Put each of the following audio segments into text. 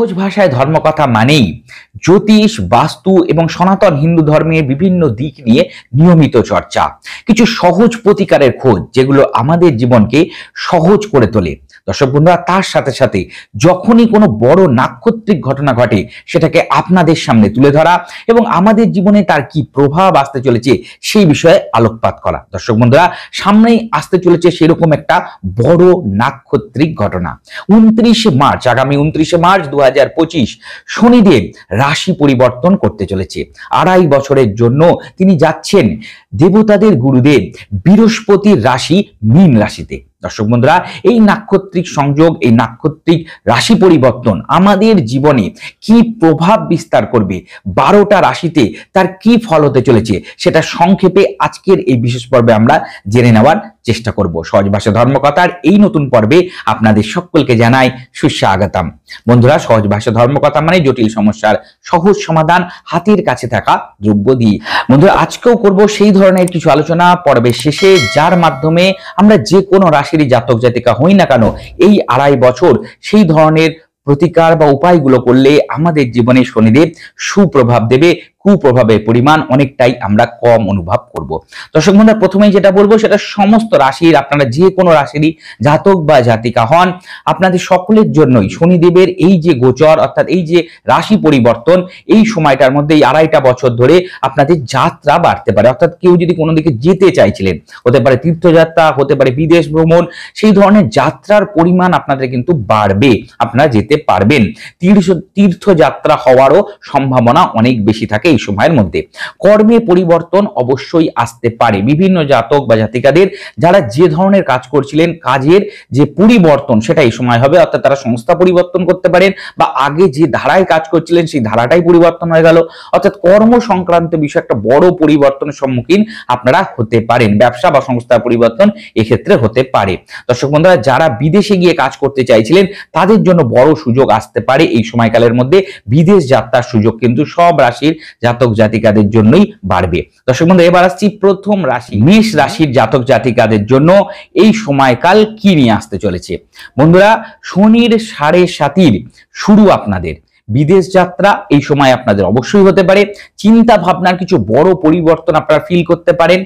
সহজ ভাষায় ধর্মকথা মানেই জ্যোতিষ, বাস্তু এবং সনাতন হিন্দু ধর্মের বিভিন্ন দিক নিয়ে নিয়মিত চর্চা, কিছু সহজ প্রতিকারের খোঁজ যেগুলো আমাদের জীবনকে সহজ করে তোলে। দর্শক বন্ধুরা, তার সাথে সাথে যখনই কোনো বড় নাক্ষত্রিক ঘটনা ঘটে সেটাকে আপনাদের সামনে তুলে ধরা এবং আমাদের জীবনে তার কি প্রভাব আসতে চলেছে সেই বিষয়ে আলোকপাত করা। দর্শক বন্ধুরা, সামনেই আসতে চলেছে সেরকম একটা বড় নাক্ষত্রিক ঘটনা। 29শে মার্চ, আগামী 29শে মার্চ 2025 শনিদেব রাশি পরিবর্তন করতে চলেছে। 2.5 বছরের জন্য তিনি যাচ্ছেন দেবতাদের গুরুদেব বৃহস্পতির রাশি মীন রাশিতে। দর্শক বন্ধুরা, এই নাক্ষত্রিক সংযোগ, এই নাক্ষত্রিক রাশি পরিবর্তন আমাদের জীবনে কি প্রভাব বিস্তার করবে, 12টা রাশিতে তার কি ফল হতে চলেছে সেটা সংক্ষেপে আজকের এই বিশেষ পর্বে আমরা জেনে নেওয়ার চেষ্টা করব। সহজ ভাষা ধর্মকথার এই নতুন পর্বে আপনাদের সকলকে জানাই সুস্বাগতম। বন্ধুরা, সহজ ভাষা ধর্মকথা মানে জটিল সমস্যার সহজ সমাধান হাতের কাছে থাকা দ্রব্য দিয়ে। বন্ধুরা, আজকেও করব সেই ধরনের কিছু আলোচনা পর্বের শেষে, যার মাধ্যমে আমরা যে কোনো রাশির জাতক জাতিকা হই না কেন এই 2.5 বছর সেই ধরনের প্রতিকার বা উপায়গুলো করলে আমাদের জীবনে শনিদেব সুপ্রভাব দেবে, কুপ্রভাবের পরিমাণ অনেকটাই আমরা কম অনুভব করব। দর্শক বন্ধুরা, প্রথমেই যেটা বলবো সেটা সমস্ত রাশির, আপনারা যে কোনো রাশিরই জাতক বা জাতিকা হন, আপনাদের সকলের জন্যই শনিদেবের এই যে গোচর অর্থাৎ এই যে রাশি পরিবর্তন, এই সময়টার মধ্যে এই 2.5টা বছর ধরে আপনাদের যাত্রা বাড়তে পারে। অর্থাৎ কেউ যদি কোনো দিকে যেতে চাইছিলেন, হতে পারে তীর্থযাত্রা, হতে পারে বিদেশ ভ্রমণ, সেই ধরনের যাত্রার পরিমাণ আপনাদের কিন্তু বাড়বে, আপনারা যেতে পারবেন। তীর্থযাত্রা হওয়ারও সম্ভাবনা অনেক বেশি থাকে এই সময়ের মধ্যে। কর্মে পরিবর্তন অবশ্যই আসতে পারে বিভিন্ন জাতক বা জাতিকাদের, যারা যে ধরনের কাজ করছিলেন কাজের যে পরিবর্তন সেটা এই সময় হবে। অর্থাৎ তারা সংস্থা পরিবর্তন করতে পারেন বা আগে যে ধারায় কাজ করছিলেন সেই ধারাটাই পরিবর্তন হয়ে গেল। অর্থাৎ কর্ম সংক্রান্ত বিষয়ে একটা বড় পরিবর্তনের সম্মুখীন আপনারা হতে পারেন। ব্যবসা বা সংস্থার পরিবর্তন এক্ষেত্রে হতে পারে। দর্শক বন্ধুরা, যারা বিদেশে গিয়ে কাজ করতে চাইছিলেন তাদের জন্য বড় সুযোগ আসতে পারে এই সময়কালের মধ্যে। বিদেশ যাত্রার সুযোগ কিন্তু সব রাশির জাতক জাতিকাদের জন্যই বাড়বে। দর্শক বন্ধু, এবার আসছি প্রথম রাশি মেষ রাশির জাতক জাতিকাদের জন্য এই সময়কাল কি নিয়ে আসতে চলেছে। বন্ধুরা, শনির 7.5 শুরু আপনাদের। বিদেশ যাত্রা এই সময় আপনাদের অবশ্যই হতে পারে। চিন্তা ভাবনার কিছু বড় পরিবর্তন আপনারা ফিল করতে পারেন।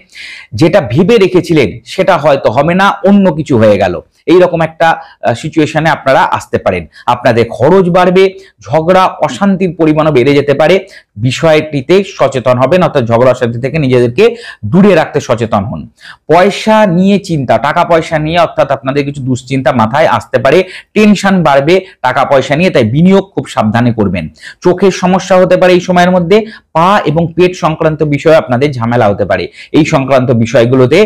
যেটা ভেবে রেখেছিলেন সেটা হয়তো হবে না, অন্য কিছু হয়ে গেল, এইরকম একটা সিচুয়েশনে আপনারা আসতে পারেন। আপনাদের খরচ বাড়বে, ঝগড়া অশান্তির পরিমাণও বেড়ে যেতে পারে। বিষয়টিতে সচেতন হবেন, অর্থাৎ ঝগড়া অশান্তি থেকে নিজেদেরকে দূরে রাখতে সচেতন হন। পয়সা নিয়ে চিন্তা, টাকা পয়সা নিয়ে অর্থাৎ আপনাদের কিছু দুশ্চিন্তা মাথায় আসতে পারে, টেনশন বাড়বে টাকা পয়সা নিয়ে, তাই বিনিয়োগ খুব সাবধানে করবেন। চোখের সমস্যা হতে পারে এই সময়ের মধ্যে। পা এবং পেট সংক্রান্ত বিষয়ে আপনাদের ঝামেলা হতে পারে। এই সংক্রান্ত বিষয়গুলোতে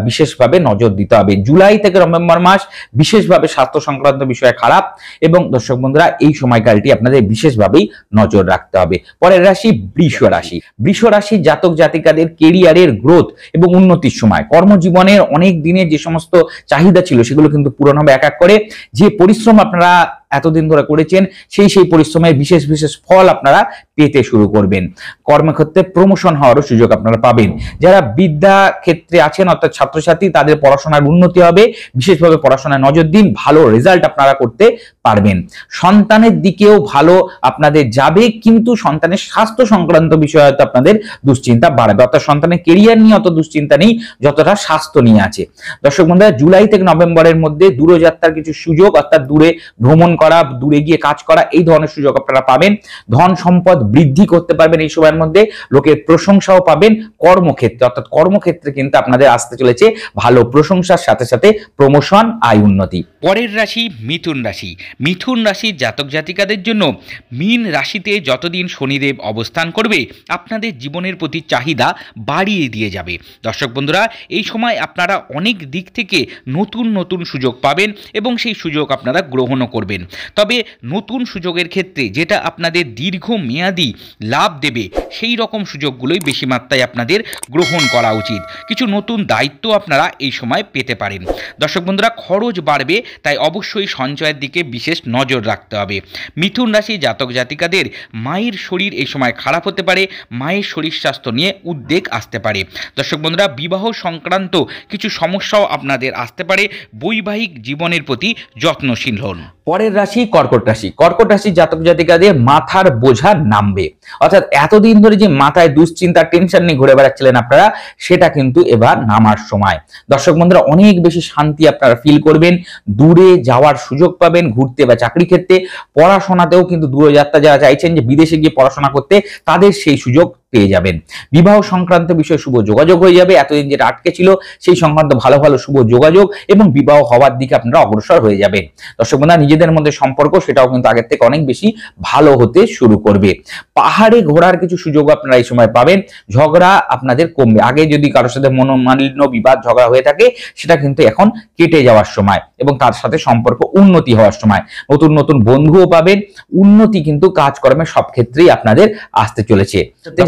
বিশেষভাবে নজর দিতে হবে। জুলাই থেকে নভেম্বর মাস বিশেষভাবে স্বাস্থ্য সংক্রান্ত বিষয়ে খারাপ, এবং দর্শক বন্ধুরা এই সময়কালটি আপনাদের বিশেষভাবেই নজর রাখতে হবে। পরের রাশি বৃষ রাশি। বৃষ রাশির জাতক জাতিকাদের কেরিয়ারের গ্রোথ এবং উন্নতির সময়। কর্মজীবনের অনেক দিনের যে সমস্ত চাহিদা ছিল সেগুলো কিন্তু পূরণ হবে এক এক করে। যে পরিশ্রম আপনারা এতদিন ধরে করেছেন সেই পরিশ্রমের বিশেষ বিশেষ ফল আপনারা পেতে শুরু করবেন। কর্মক্ষেত্রে প্রমোশন হওয়ারও সুযোগ আপনারা পাবেন। যারা বিদ্যা ক্ষেত্রে আছেন অর্থাৎ ছাত্রছাত্রী, তাদের পড়াশোনার উন্নতি হবে। বিশেষভাবে পড়াশোনায় নজর দিন, ভালো রেজাল্ট আপনারা করতে পারবেন। সন্তানের দিকেও ভালো আপনাদের যাবে, কিন্তু সন্তানের স্বাস্থ্য সংক্রান্ত বিষয়ে হয়তো আপনাদের দুশ্চিন্তা বাড়বে। অর্থাৎ সন্তানের কেরিয়ার নিয়ে অত দুশ্চিন্তা নেই যতটা স্বাস্থ্য নিয়ে আছে। দর্শক বন্ধুরা, জুলাই থেকে নভেম্বরের মধ্যে দূরযাত্রার কিছু সুযোগ, অর্থাৎ দূরে ভ্রমণ করা, দূরে গিয়ে কাজ করা, এই ধরনের সুযোগ আপনারা পাবেন। ধন সম্পদ বৃদ্ধি করতে পারবেন এই সময়ের মধ্যে। লোকের প্রশংসাও পাবেন। কর্মক্ষেত্রে অর্থাৎ কর্মক্ষেত্রে কিন্তু আপনাদের আসতে চলেছে ভালো প্রশংসার সাথে সাথে প্রমোশন, আয় উন্নতি। পরের রাশি মিথুন রাশি। মিথুন রাশির জাতক জাতিকাদের জন্য মীন রাশিতে যতদিন শনিদেব অবস্থান করবে আপনাদের জীবনের প্রতি চাহিদা বাড়িয়ে দিয়ে যাবে। দর্শক বন্ধুরা, এই সময় আপনারা অনেক দিক থেকে নতুন নতুন সুযোগ পাবেন এবং সেই সুযোগ আপনারা গ্রহণও করবেন। তবে নতুন সুযোগের ক্ষেত্রে যেটা আপনাদের দীর্ঘমেয়াদী লাভ দেবে সেই রকম সুযোগগুলোই বেশি মাত্রায় আপনাদের গ্রহণ করা উচিত। কিছু নতুন দায়িত্ব আপনারা এই সময় পেতে পারেন। দর্শক বন্ধুরা, খরচ বাড়বে, তাই অবশ্যই সঞ্চয়ের দিকে বিশেষ নজর রাখতে হবে। মিথুন রাশি জাতক জাতিকাদের মায়ের শরীর এই সময় খারাপ হতে পারে, মায়ের শরীর স্বাস্থ্য নিয়ে উদ্বেগ আসতে পারে। দর্শক বন্ধুরা, বিবাহ সংক্রান্ত কিছু সমস্যাও আপনাদের আসতে পারে, বৈবাহিক জীবনের প্রতি যত্নশীল হন। পরের রাশি কর্কট রাশি। কর্কট রাশি জাতক জাতিকাদের মাথার বোঝা নামবে, অর্থাৎ এতদিন ধরে যে মাথায় দুশ্চিন্তা টেনশন নিয়ে ঘুরে বেড়াচ্ছিলেন আপনারা, সেটা কিন্তু এবার নামার সময়। দর্শক বন্ধুরা, অনেক বেশি শান্তি আপনারা ফিল করবেন, দূরে যাওয়ার সুযোগ পাবেন, ঘুরতে বা চাকরি ক্ষেত্রে, পড়াশোনাতেও কিন্তু দূরযাত্রা যারা চাইছেন যে বিদেশে গিয়ে পড়াশোনা করতে, তাদের সেই সুযোগ পেয়ে যাবেন। বিবাহ সংক্রান্ত বিষয়ে শুভ যোগাযোগ হয়ে যাবে, এতদিন যেটা আটকে ছিল সেই সংক্রান্ত ভালো ভালো শুভ যোগাযোগ এবং বিবাহ হওয়ার দিকে আপনারা অগ্রসর হয়ে যাবেন। দর্শক বন্ধুরা, নিজেদের মধ্যে সম্পর্ক সেটাও কিন্তু আগের থেকে অনেক বেশি ভালো হতে শুরু করবে। পাহাড়ে ঘোরার কিছু সুযোগ আপনারা এই সময় পাবেন, ঝগড়া আপনাদের কমবে। আগে যদি কারোর সাথে মনোমালিন্য বিবাদ ঝগড়া হয়ে থাকে, সেটা কিন্তু এখন কেটে যাওয়ার সময় এবং তার সাথে সম্পর্ক উন্নতি হওয়ার সময়। নতুন নতুন বন্ধুও পাবেন, উন্নতি কিন্তু কাজকর্মে সব ক্ষেত্রেই আপনাদের আসতে চলেছে।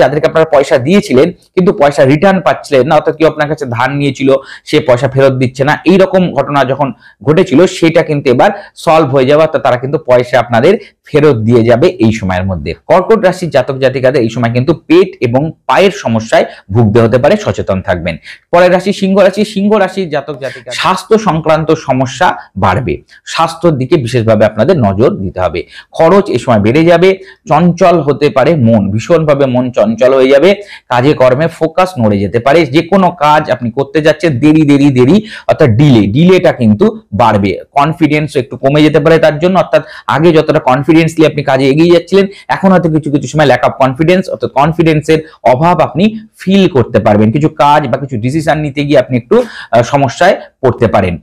যাদেরকে আপনারা পয়সা দিয়েছিলেন কিন্তু পয়সা রিটার্ন পাচ্ছিলেন না, অর্থাৎ কেউ আপনার কাছে ধার নিয়েছিল, সে পয়সা ফেরত দিচ্ছে না, এইরকম ঘটনা যখন ঘটেছিল, সেটা কিন্তু এবার সলভ হয়ে যাবে, অর্থাৎ তারা কিন্তু পয়সা আপনাদের ফেরত দিয়ে যাবে এই সময়ের মধ্যে। কর্কট রাশির জাতক জাতিকাদের এই সময় কিন্তু পেট এবং পায়ের সমস্যায় ভুগতে হতে পারে, সচেতন থাকবেন। পরের রাশি সিংহ রাশি। সিংহ রাশির জাতক জাতিকা স্বাস্থ্য সংক্রান্ত সমস্যা বাড়বে, স্বাস্থ্যের দিকে বিশেষভাবে আপনাদের নজর দিতে হবে। খরচ এই সময় বেড়ে যাবে, চঞ্চল হতে পারে মন, ভীষণভাবে মন চঞ্চল হয়ে যাবে, কাজে কর্মে ফোকাস নড়ে যেতে পারে। যে কোনো কাজ আপনি করতে যাচ্ছেন দেরি অর্থাৎ ডিলেটা কিন্তু বাড়বে, কনফিডেন্স একটু কমে যেতে পারে তার জন্য, অর্থাৎ আগে যতটা কনফিডেন্সলি আপনি কাজে এগিয়ে যাচ্ছিলেন, এখন হয়তো কিছু কিছু সময় ল্যাক অফ কনফিডেন্স, অর্থাৎ কনফিডেন্সের অভাব আপনি ফিল করতে পারবেন। কিছু কাজ বা কিছু ডিসিশন নিতে গিয়ে আপনি একটু সমস্যায় পড়তে পারেন।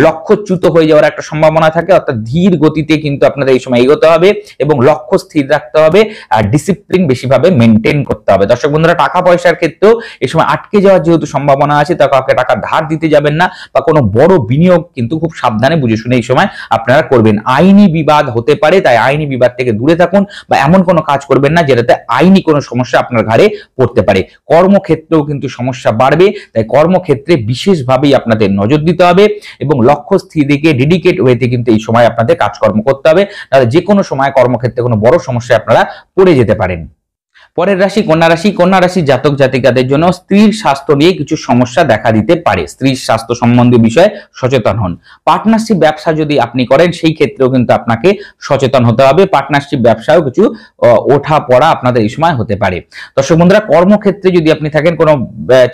লক্ষ্যচ্যুত হয়ে যাওয়ার একটা সম্ভাবনা থাকে, অর্থাৎ ধীর গতিতে কিন্তু আপনাদের এই সময় এগোতে হবে এবং লক্ষ্য স্থির রাখতে হবে, আর ডিসিপ্লিন বেশিভাবে মেনটেন করতে হবে। দর্শক বন্ধুরা, টাকা পয়সার ক্ষেত্রেও এই সময় আটকে যাওয়ার যেহেতু সম্ভাবনা আছে, তা কাউকে টাকা ধার দিতে যাবেন না, বা কোনো বড় বিনিয়োগ কিন্তু খুব সাবধানে বুঝে শুনে এই সময় আপনারা করবেন। আইনি বিবাদ হতে পারে, তাই আইনি বিবাদ থেকে দূরে থাকুন, বা এমন কোনো কাজ করবেন না যেটাতে আইনি কোনো সমস্যা আপনার ঘাড়ে পড়তে পারে। কর্মক্ষেত্রেও কিন্তু সমস্যা বাড়বে, তাই কর্মক্ষেত্রে বিশেষভাবেই আপনাদের নজর দিতে হবে এবং লক্ষ্য স্থির দিকে ডেডিকেট ওয়েতে কিন্তু এই সময় আপনাদের কাজকর্ম করতে হবে, তাহলে যে কোনো সময় কর্মক্ষেত্রে কোনো বড় সমস্যায় আপনারা পড়ে যেতে পারেন। পরের রাশি কন্যা রাশি। কন্যা রাশির জাতক জাতিকাদের জন্য স্ত্রীর স্বাস্থ্য নিয়ে কিছু সমস্যা দেখা দিতে পারে, স্ত্রীর স্বাস্থ্য সম্বন্ধীয় বিষয়ে সচেতন হন। পার্টনারশিপ ব্যবসা যদি আপনি করেন, সেই ক্ষেত্রেও কিন্তু আপনাকে সচেতন হতে হবে, পার্টনারশিপ ব্যবসায়ও কিছু ওঠা পড়া আপনাদের এই সময় হতে পারে। দর্শক বন্ধুরা, কর্মক্ষেত্রে যদি আপনি থাকেন, কোনো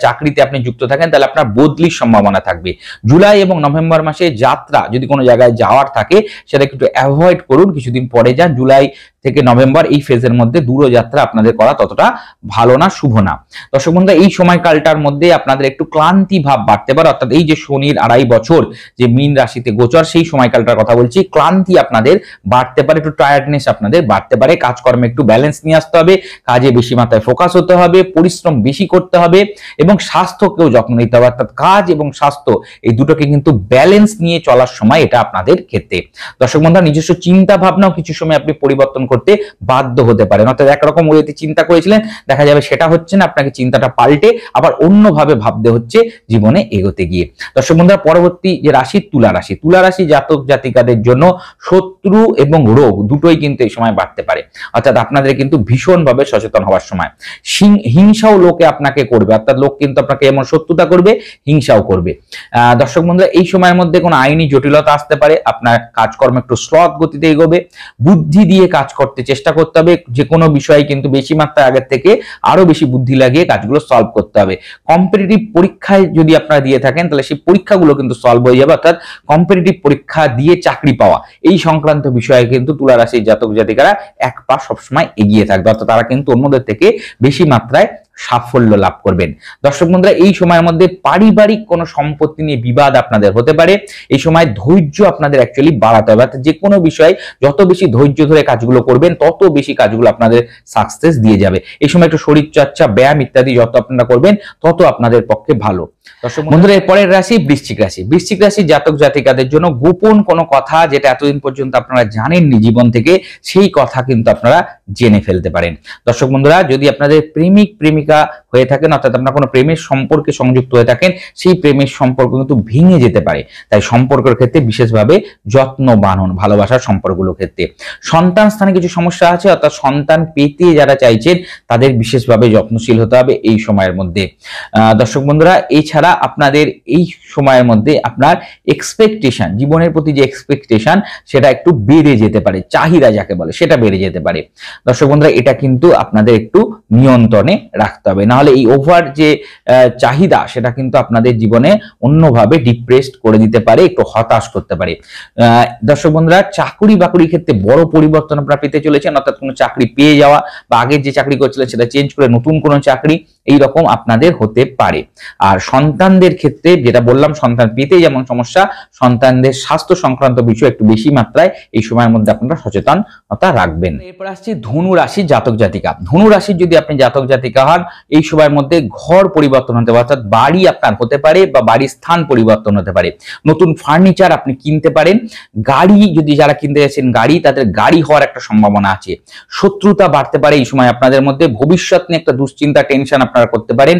চাকরিতে আপনি যুক্ত থাকেন, তাহলে আপনার বদলির সম্ভাবনা থাকবে। জুলাই এবং নভেম্বর মাসে যাত্রা যদি কোনো জায়গায় যাওয়ার থাকে, সেটা একটু অ্যাভয়েড করুন, কিছুদিন পরে যান। জুলাই থেকে নভেম্বর এই ফেজের মধ্যে দূরযাত্রা আপনাদের করা ততটা ভালো না, শুভ না। দর্শক বন্ধুরা, এই সময়কালটার মধ্যে আপনাদের একটু ক্লান্তি ভাব বাড়তে পারে, অর্থাৎ এই যে শনির 2.5 বছর যে মীন রাশিতে গোচর, সেই সময়কালটার কথা বলছি, ক্লান্তি আপনাদের বাড়তে পারে, একটু টায়ার্ডনেস আপনাদের বাড়তে পারে। কাজকর্মে একটু ব্যালেন্স নিয়ে আসতে হবে, কাজে বেশি মাত্রায় ফোকাস হতে হবে, পরিশ্রম বেশি করতে হবে এবং স্বাস্থ্যকেও যত্ন নিতে হবে, অর্থাৎ কাজ এবং স্বাস্থ্য এই দুটোকে কিন্তু ব্যালেন্স নিয়ে চলার সময় এটা আপনাদের ক্ষেত্রে। দর্শক বন্ধুরা, নিজস্ব চিন্তা ভাবনাও কিছু সময় আপনি পরিবর্তন করতে বাধ্য হতে পারেন, অর্থাৎ একরকম ওয়েতে চিন্তা করেছিলেন, দেখা যাবে সেটা হচ্ছে না, আপনাকে চিন্তাটা পাল্টে আবার অন্যভাবে ভাবতে হচ্ছে জীবনে এগোতে গিয়ে। দর্শক বন্ধুরা, পরবর্তী যে রাশি তুলা রাশি। তুলা রাশি জাতক জাতিকাদের জন্য শত্রু এবং রোগ দুটোই কিন্তু এই সময় বাড়তে পারে, অর্থাৎ আপনাদের কিন্তু ভীষণভাবে সচেতন হওয়ার সময়। হিংসাও লোকে আপনাকে করবে, অর্থাৎ লোক কিন্তু আপনাকে এমন শত্রুতা করবে, হিংসাও করবে। দর্শক বন্ধুরা, এই সময়ের মধ্যে কোনো আইনি জটিলতা আসতে পারে, আপনার কাজকর্ম একটু স্লথ গতিতে এগোবে, বুদ্ধি দিয়ে কাজ করতে চেষ্টা করতে হবে, যে কোনো বিষয়ে কিন্তু বেশি মাত্রায় আগের থেকে আরো বেশি বুদ্ধি লাগিয়ে কাজগুলো সলভ করতে হবে। কম্পিটিটিভ পরীক্ষায় যদি আপনারা দিয়ে থাকেন, তাহলে সেই পরীক্ষাগুলো কিন্তু সলভ হয়ে যাবে, অর্থাৎ কম্পিটিটিভ পরীক্ষা দিয়ে চাকরি পাওয়া এই সংক্রান্ত বিষয়ে কিন্তু তুলা রাশির জাতক জাতিকারা এক পা সবসময় এগিয়ে থাকবে, অর্থাৎ তারা কিন্তু অন্যদের থেকে বেশি মাত্রায় সাফল্য লাভ করবেন। দর্শক বন্ধুরা, এই সময়ের মধ্যে পারিবারিক কোনো সম্পত্তি নিয়ে বিবাদ আপনাদের হতে পারে, এই সময় ধৈর্য আপনাদের অ্যাকচুয়ালি বাড়াতে হবে, অর্থাৎ যে কোনো বিষয়ে যত বেশি ধৈর্য ধরে কাজগুলো করবেন, তত বেশি কাজগুলো আপনাদের সাকসেস দিয়ে যাবে। এই সময় একটু শরীর চর্চা, ব্যায়াম ইত্যাদি যত আপনারা করবেন, তত আপনাদের পক্ষে ভালো। দর্শক বন্ধুরা, এর পরের রাশি বৃশ্চিক রাশি। বৃশ্চিক রাশি জাতক জাতিকাদের জন্য গোপন কোনো কথা যেটা এতদিন পর্যন্ত আপনারা জানেননি জীবন থেকে, সেই কথা কিন্তু আপনারা জেনে ফেলতে পারেন। দর্শক বন্ধুরা, যদি আপনাদের প্রেমিক প্রেমিকা হয়ে থাকেন, অর্থাৎ আপনারা কোনো প্রেমের সম্পর্কে সংযুক্ত হয়ে থাকেন, সেই প্রেমের সম্পর্ক কিন্তু ভেঙে যেতে পারে। তাই সম্পর্কের ক্ষেত্রে বিশেষভাবে যত্নবান হন, ভালোবাসার সম্পর্কগুলোর ক্ষেত্রে। সন্তান স্থানে কিছু সমস্যা আছে, অর্থাৎ সন্তান পেতে যারা চাইছেন তাদের বিশেষভাবে যত্নশীল হতে হবে এই সময়ের মধ্যে। দর্শক বন্ধুরা, এছাড়া আপনাদের এই সময়ের মধ্যে আপনার এক্সপেকটেশন, জীবনের প্রতি যে এক্সপেকটেশন সেটা একটু বেড়ে যেতে পারে, চাহিদা যাকে বলে সেটা বেড়ে যেতে পারে। দর্শক বন্ধুরা, এটা কিন্তু আপনাদের একটু নিয়ন্ত্রণে রাখতে হবে, নাহলে এই ওভার যে চাহিদা সেটা কিন্তু আপনাদের জীবনে অন্যভাবে ডিপ্রেসড করে দিতে পারে, একটু হতাশ করতে পারে। দর্শক বন্ধুরা, চাকরি বাকরির ক্ষেত্রে বড় পরিবর্তন আপনারা পেতে চলেছেন, অর্থাৎ কোনো চাকরি পেয়ে যাওয়া বা আগের যে চাকরি করছিলেন সেটা চেঞ্জ করে নতুন কোনো চাকরি, এই রকম আপনাদের হতে পারে। আর সন্তানদের ক্ষেত্রে যেটা বললাম, সন্তান পেতে যেমন সমস্যা, সন্তানদের স্বাস্থ্য সংক্রান্ত বিষয় একটু বেশি মাত্রায় এই সময়ের মধ্যে আপনারা সচেতনতা রাখবেন। এরপর আসছি ধনু রাশি জাতক জাতিকা। ধনু রাশির যদি আপনি জাতক জাতিকা হন, এই সময়ের মধ্যে ঘর পরিবর্তন হতে পারে, অর্থাৎ বাড়ি আপনার হতে পারে বা বাড়ির স্থান পরিবর্তন হতে পারে, নতুন ফার্নিচার আপনি কিনতে পারেন, গাড়ি যদি যারা কিনতে যাচ্ছেন গাড়ি, তাদের গাড়ি হওয়ার একটা সম্ভাবনা আছে। শত্রুতা বাড়তে পারে এই সময় আপনাদের মধ্যে, ভবিষ্যৎ নিয়ে একটা দুশ্চিন্তা টেনশন আপনারা করতে পারেন,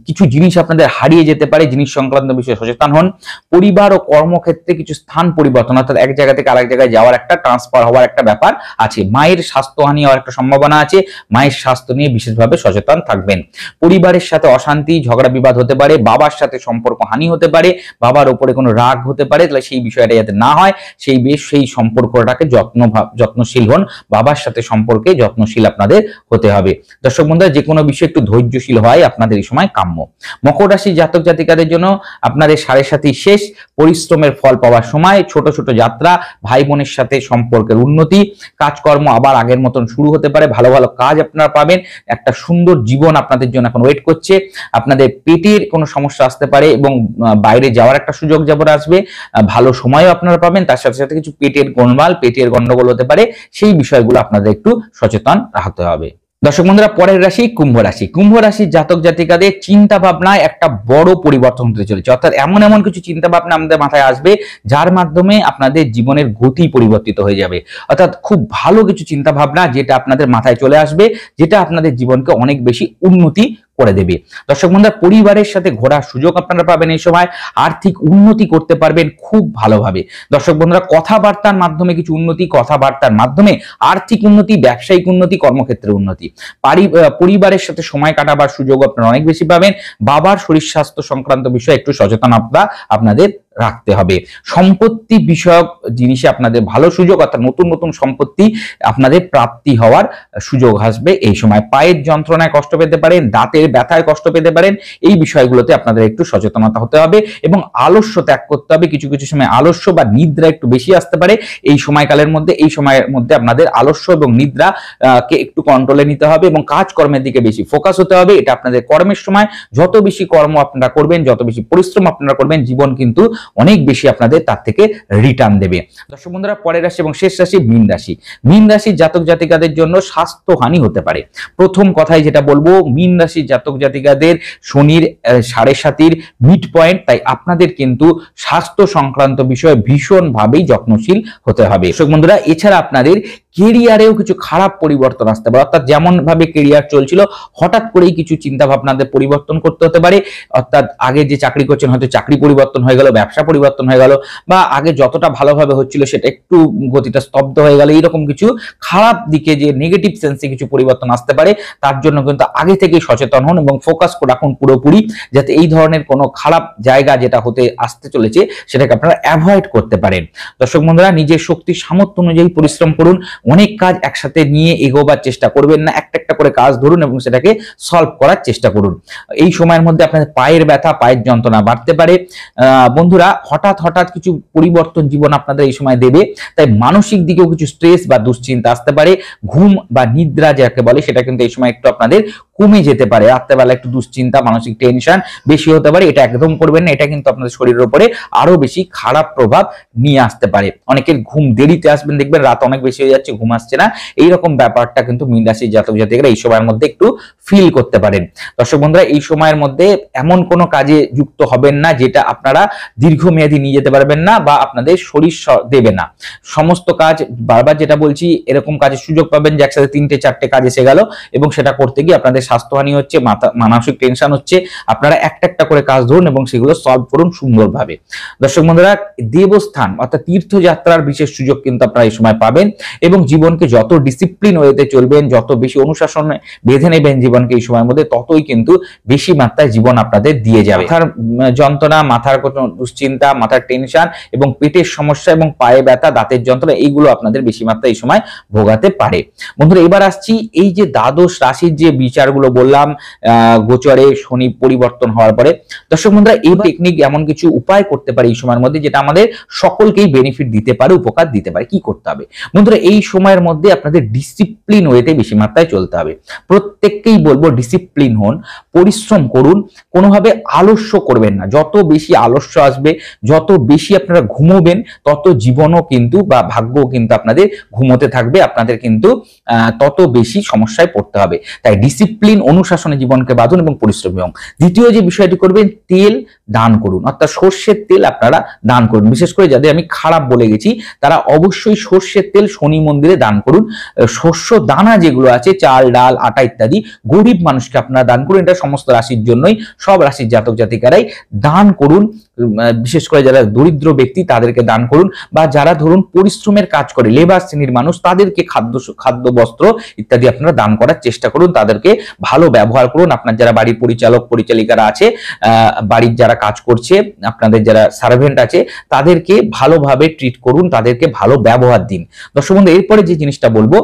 কিছু জিনিস আপনাদের হারিয়ে যেতে পারে, জিনিস সংক্রান্ত বিষয়ে সচেতন হন। পরিবার ও কর্মক্ষেত্রে কিছু স্থান পরিবর্তন, অর্থাৎ এক জায়গা থেকে আরেক জায়গায় যাওয়ার একটা ট্রান্সফার হওয়ার একটা ব্যাপার আছে। মায়ের স্বাস্থ্যহানি হওয়ার একটা সম্ভাবনা আছে, মায়ের স্বাস্থ্য নিয়ে বিশেষভাবে সচেতন থাকবেন। পরিবারের সাথে অশান্তি ঝগড়া বিবাদ হতে পারে, বাবার সাথে সম্পর্ক হানি হতে পারে, বাবার উপরে কোনো রাগ হতে পারে, তাহলে সেই বিষয়টা যাতে না হয় সেই সম্পর্কটাকে যত্নশীল হন, বাবার সাথে সম্পর্কে যত্নশীল আপনাদের হতে হবে। দর্শক বন্ধুরা, যে কোনো বিষয়ে একটু ধৈর্যশীল হয় আপনাদের এই সময় কাম্য। মকর রাশি জাতক জাতিকাদের জন্য আপনাদের 7.5 শেষ, পরিশ্রমের ফল পাওয়ার সময়, ছোট ছোট যাত্রা, ভাই বোনের সাথে সম্পর্কের উন্নতি, কাজকর্ম আবার আগের মতন শুরু হতে পারে, ভালো ভালো কাজ আপনারা পাবেন, একটা সুন্দর জীবন আপনাদের জন্য এখন ওয়েট করছে। আপনাদের পেটের কোনো সমস্যা আসতে পারে এবং বাইরে যাওয়ার একটা সুযোগ যেমন আসবে, ভালো সময়ও আপনারা পাবেন, তার সাথে সাথে কিছু পেটের গোলমাল, পেটের গন্ডগোল হতে পারে, সেই বিষয়গুলো আপনাদের একটু সচেতন রাখতে হবে। দর্শক বন্ধুরা, পরের রাশি কুম্ভ রাশি। কুম্ভ রাশির জাতক জাতিকাদের চিন্তা ভাবনায় একটা বড় পরিবর্তন হতে চলেছে, অর্থাৎ এমন এমন কিছু চিন্তা ভাবনা আমাদের মাথায় আসবে যার মাধ্যমে আপনাদের জীবনের গতি পরিবর্তিত হয়ে যাবে, অর্থাৎ খুব ভালো কিছু চিন্তা ভাবনা যেটা আপনাদের মাথায় চলে আসবে, যেটা আপনাদের জীবনকে অনেক বেশি উন্নতি করে দেবে। দর্শক বন্ধুরা, পরিবারের সাথে ঘোরার সুযোগ আপনারা পাবেন এই সময়, আর্থিক উন্নতি করতে পারবেন খুব ভালোভাবে। দর্শক বন্ধুরা, কথাবার্তার মাধ্যমে কিছু উন্নতি, কথাবার্তার মাধ্যমে আর্থিক উন্নতি, ব্যবসায়িক উন্নতি, কর্মক্ষেত্রে উন্নতি, পরিবারের সাথে সময় কাটাবার সুযোগ আপনারা অনেক বেশি পাবেন। বাবার শরীর স্বাস্থ্য সংক্রান্ত বিষয়ে একটু সচেতনতা আপনাদের রাখতে হবে। সম্পত্তি বিষয়ক জিনিসে আপনাদের ভালো সুযোগ, অর্থাৎ নতুন নতুন সম্পত্তি আপনাদের প্রাপ্তি হওয়ার সুযোগ আসবে এই সময়। পায়ের যন্ত্রণায় কষ্ট পেতে পারেন, দাঁতের ব্যথায় কষ্ট পেতে পারেন, এই বিষয়গুলোতে আপনাদের একটু সচেতনতা হতে হবে এবং আলস্য ত্যাগ করতে হবে। কিছু কিছু সময় আলস্য বা নিদ্রা একটু বেশি আসতে পারে এই সময়কালের মধ্যে, এই সময়ের মধ্যে আপনাদের আলস্য এবং নিদ্রা কে একটু কন্ট্রোলে নিতে হবে এবং কাজকর্মের দিকে বেশি ফোকাস হতে হবে। এটা আপনাদের কর্মের সময়, যত বেশি কর্ম আপনারা করবেন, যত বেশি পরিশ্রম আপনারা করবেন, জীবন কিন্তু অনেক বেশি আপনাদের তার থেকে রিটার্ন দেবে। দর্শক বন্ধুরা, পরের রাশি এবং শেষ রাশি মীন রাশি। মীন রাশির জাতক জাতিকাদের জন্য স্বাস্থ্যহানি হতে পারে। প্রথম কথাই যেটা বলবো, মীন রাশির জাতক জাতিকাদের শনির 7.5 মিড পয়েন্ট, তাই আপনাদের কিন্তু স্বাস্থ্য সংক্রান্ত বিষয়ে ভীষণভাবেই যত্নশীল হতে হবে। দর্শক বন্ধুরা, এছাড়া আপনাদের কেরিয়ারেও কিছু খারাপ পরিবর্তন আসতে পারে, অর্থাৎ যেমন ভাবে কেরিয়ার চলছিল হঠাৎ করেই কিছু চিন্তা ভাবনাদের পরিবর্তন করতে হতে পারে, অর্থাৎ আগে যে চাকরি করছেন হয়তো চাকরি পরিবর্তন হয়ে গেল, ব্যবসা পরিবর্তন হয়ে গেল, বা আগে যতটা ভালোভাবে হচ্ছিল সেটা একটু গতিটা স্তব্ধ হয়ে গেল, এইরকম কিছু খারাপ দিকে যে নেগেটিভ সেন্সে কিছু পরিবর্তন আসতে পারে। তার জন্য কিন্তু আগে থেকেই সচেতন হন এবং ফোকাস রাখুন পুরোপুরি, যাতে এই ধরনের কোনো খারাপ জায়গা যেটা হতে আসতে চলেছে সেটাকে আপনারা অ্যাভয়েড করতে পারেন। দর্শক বন্ধুরা, নিজের শক্তি সামর্থ্য অনুযায়ী পরিশ্রম করুন, অনেক কাজ একসাথে নিয়ে এগোবার চেষ্টা করবেন না, একটা একটা করে কাজ ধরুন এবং সেটাকে সলভ করার চেষ্টা করুন। এই সময়ের মধ্যে আপনাদের পায়ের ব্যথা, পায়ের যন্ত্রণা বাড়তে পারে। বন্ধুরা, হঠাৎ হঠাৎ কিছু পরিবর্তন জীবন আপনাদের এই সময় দেবে, তাই মানসিক দিকেও কিছু স্ট্রেস বা দুশ্চিন্তা আসতে পারে। ঘুম বা নিদ্রা যাকে বলে সেটা কিন্তু এই সময় একটু আপনাদের কমে যেতে পারে, রাত্রেবেলা একটু দুশ্চিন্তা, মানসিক টেনশন বেশি হতে পারে। এটা একদম করবেন না, এটা কিন্তু আপনাদের শরীরের উপরে আরো বেশি খারাপ প্রভাব নিয়ে আসতে পারে। অনেকের ঘুম দেরিতে আসবেন, দেখবেন রাত অনেক বেশি হয়ে যাচ্ছে, ঘুম আসছে না, এইরকম ব্যাপারটা কিন্তু মীন রাশির জাতক জাতিকারা এই সময়ের মধ্যে একটু ফিল করতে পারেন। দর্শক বন্ধুরা, এই সময়ের মধ্যে এমন কোনো কাজে যুক্ত হবেন না যেটা আপনারা দীর্ঘমেয়াদী নিয়ে যেতে পারবেন না বা আপনাদের শরীর দেবে না। সমস্ত কাজ, বারবার যেটা বলছি, এরকম কাজের সুযোগ পাবেন যে একসাথে 3-4টে কাজ এসে গেল এবং সেটা করতে গিয়ে আপনাদের স্বাস্থ্যহানি হচ্ছে, মানসিক টেনশন হচ্ছে। আপনারা একটা একটা করে কাজ ধরুন এবং সেগুলো সলভ করুন সুন্দরভাবে। দর্শক বন্ধুরা, দেবস্থান অর্থাৎ তীর্থযাত্রার বিশেষ সুযোগ কিন্তু আপনারা এই সময় পাবেন এবং জীবনকে যত ডিসিপ্লিন ওয়েতে চলবেন, যত বেশি অনুশাসনে বেঁধে নেবেন জীবনকে এই সময়ের মধ্যে, ততই কিন্তু বেশি মাত্রায় জীবন আপনাদের দিয়ে যাবে। মাথার যন্ত্রণা, মাথার কোনো দুশ্চিন্তা, মাথার টেনশন এবং পেটের সমস্যা এবং পায়ে ব্যথা, দাঁতের যন্ত্রণা, এইগুলো আপনাদের বেশি মাত্রায় এই সময় ভোগাতে পারে। বন্ধুরা, এবার আসছি এই যে দ্বাদশ রাশির যে বিচারগুলো বললাম গোচরে শনি পরিবর্তন হওয়ার পরে। দর্শক বন্ধুরা, এই টেকনিক এমন কিছু উপায় করতে পারে এই সময়ের মধ্যে যেটা আমাদের সকলকেই বেনিফিট দিতে পারে, উপকার দিতে পারে। কি করতে হবে বন্ধুরা? এই সময়ের মধ্যে আপনাদের ডিসিপ্লিন ওয়েতে বেশি মাত্রায় চলতে হবে। প্রত্যেককেই বলবো ডিসিপ্লিন হন, পরিশ্রম করুন, কোনোভাবে আলস্য করবেন না। যত বেশি আলস্য আসবে, যত বেশি আপনারা ঘুমোবেন, তত জীবনও কিন্তু বা ভাগ্যও কিন্তু আপনাদের ঘুমোতে থাকবে, আপনাদের কিন্তু তত বেশি সমস্যায় পড়তে হবে। তাই ডিসিপ্লিন অনুশাসনে জীবনকে বাঁধুন এবং পরিশ্রম করুন। দ্বিতীয় যে বিষয়টি করবেন, তেল দান করুন, অর্থাৎ সর্ষের তেল আপনারা দান করুন। বিশেষ করে যাদের আমি খারাপ বলে গেছি তারা অবশ্যই সর্ষের তেল শনি মন্দিরে দান করুন। শস্য দানা যেগুলো আছে, চাল, ডাল, আটা ইত্যাদি, গরিব মানুষকে আপনারা দান করুন। এটা সমস্ত রাশির জন্যই, সব রাশির জাতক জাতিকারাই দান করুন। বিশেষ করে যারা দরিদ্র ব্যক্তি তাদেরকে দান করুন, বা যারা ধরুন পরিশ্রমের কাজ করে, লেবার শ্রেণীর মানুষ, তাদেরকে খাদ্য বস্ত্র ইত্যাদি আপনারা দান করার চেষ্টা করুন। তাদেরকে ভালো ব্যবহার করুন। আপনার যারা বাড়ির পরিচালক পরিচালিকারা আছে, বাড়ির যারা কাজ করছে, আপনাদের যারা সার্ভেন্ট আছে, তাদেরকে ভালোভাবে ট্রিট করুন, তাদেরকে ভালো ব্যবহার দিন। দর্শক বন্ধু, এরপরে যে জিনিসটা বলবো,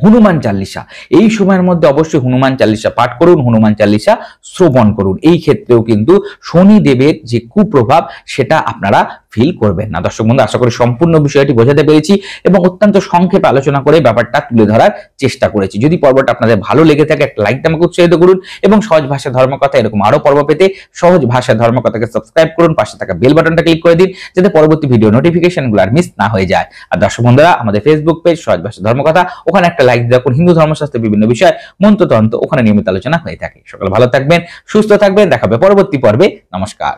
হনুমান চাল্লিশা। এই সময়ের মধ্যে অবশ্যই হনুমান চাল্লিশা পাঠ করুন, হনুমান চাল্লিশা শ্রবণ করুন। এই ক্ষেত্রেও কিন্তু শনিদেবের যে কুপ্রভাব সেটা আপনারা ফিল করবেন না। দর্শক বন্ধু, আশা করি সম্পূর্ণ বিষয়টি বোঝাতে পেরেছি এবং অত্যন্ত সংক্ষেপে আলোচনা করে ব্যাপারটা তুলে ধরার চেষ্টা করেছি। যদি পর্বটা আপনাদের ভালো লেগে থাকে, একটা লাইক দিয়ে আমাকে উৎসাহিত করুন এবং সহজ ভাষা ধর্মকথা এরকম আরো পর্ব পেতে সহজ ভাষা ধর্মকথাকে সাবস্ক্রাইব করুন, পাশে থাকা বেল বাটনটা ক্লিক করে দিন যাতে পরবর্তী ভিডিও নোটিফিকেশনগুলো আর মিস না হয়ে যায়। আর দর্শক বন্ধুরা, আমাদের ফেসবুক পেজ সহজ ভাষা ধর্মকথা, ওখানে একটা লাইক দিয়ে রাখুন। হিন্দু ধর্মশাস্ত্রের বিভিন্ন বিষয়, মন্ত্রতন্ত্র, ওখানে নিয়মিত আলোচনা হয়ে থাকে। সকলে ভালো থাকবেন, সুস্থ থাকবেন, দেখা হবে পরবর্তী পর্বে। নমস্কার।